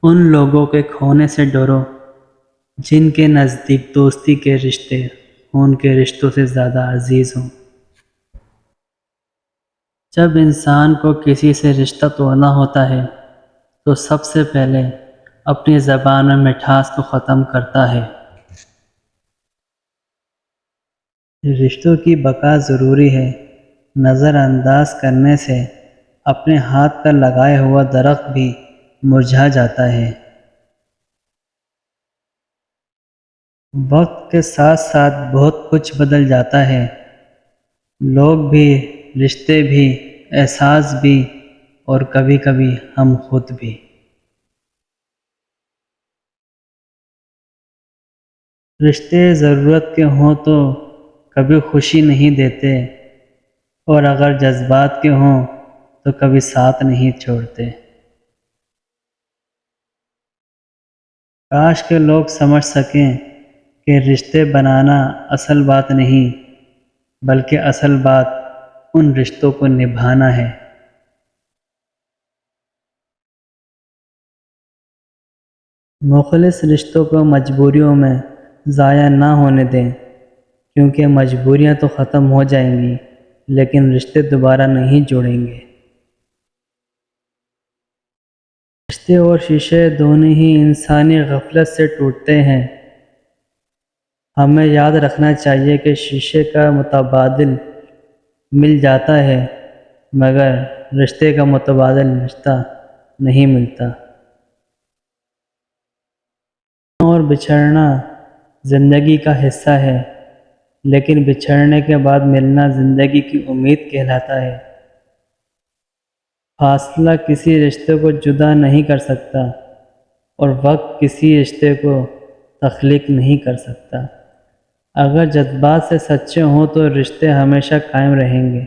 ان لوگوں کے کھونے سے ڈرو جن کے نزدیک دوستی کے رشتے خون کے رشتوں سے زیادہ عزیز ہوں۔ جب انسان کو کسی سے رشتہ توڑنا ہوتا ہے تو سب سے پہلے اپنی زبان میں مٹھاس کو ختم کرتا ہے۔ رشتوں کی بقا ضروری ہے، نظر انداز کرنے سے اپنے ہاتھ پر لگایا ہوا درخت بھی مرجھا جاتا ہے۔ وقت کے ساتھ ساتھ بہت کچھ بدل جاتا ہے، لوگ بھی، رشتے بھی، احساس بھی، اور کبھی کبھی ہم خود بھی۔ رشتے ضرورت کے ہوں تو کبھی خوشی نہیں دیتے، اور اگر جذبات کے ہوں تو کبھی ساتھ نہیں چھوڑتے۔ کاش کہ لوگ سمجھ سکیں کہ رشتے بنانا اصل بات نہیں، بلکہ اصل بات ان رشتوں کو نبھانا ہے۔ مخلص رشتوں کو مجبوریوں میں ضائع نہ ہونے دیں، کیونکہ مجبوریاں تو ختم ہو جائیں گی لیکن رشتے دوبارہ نہیں جڑیں گے۔ رشتے اور شیشے دونوں ہی انسانی غفلت سے ٹوٹتے ہیں۔ ہمیں یاد رکھنا چاہیے کہ شیشے کا متبادل مل جاتا ہے مگر رشتے کا متبادل رشتہ نہیں ملتا۔ اور بچھڑنا زندگی کا حصہ ہے، لیکن بچھڑنے کے بعد ملنا زندگی کی امید کہلاتا ہے۔ فاصلہ کسی رشتے کو جدا نہیں کر سکتا، اور وقت کسی رشتے کو تخلیق نہیں کر سکتا۔ اگر جذبات سے سچے ہوں تو رشتے ہمیشہ قائم رہیں گے۔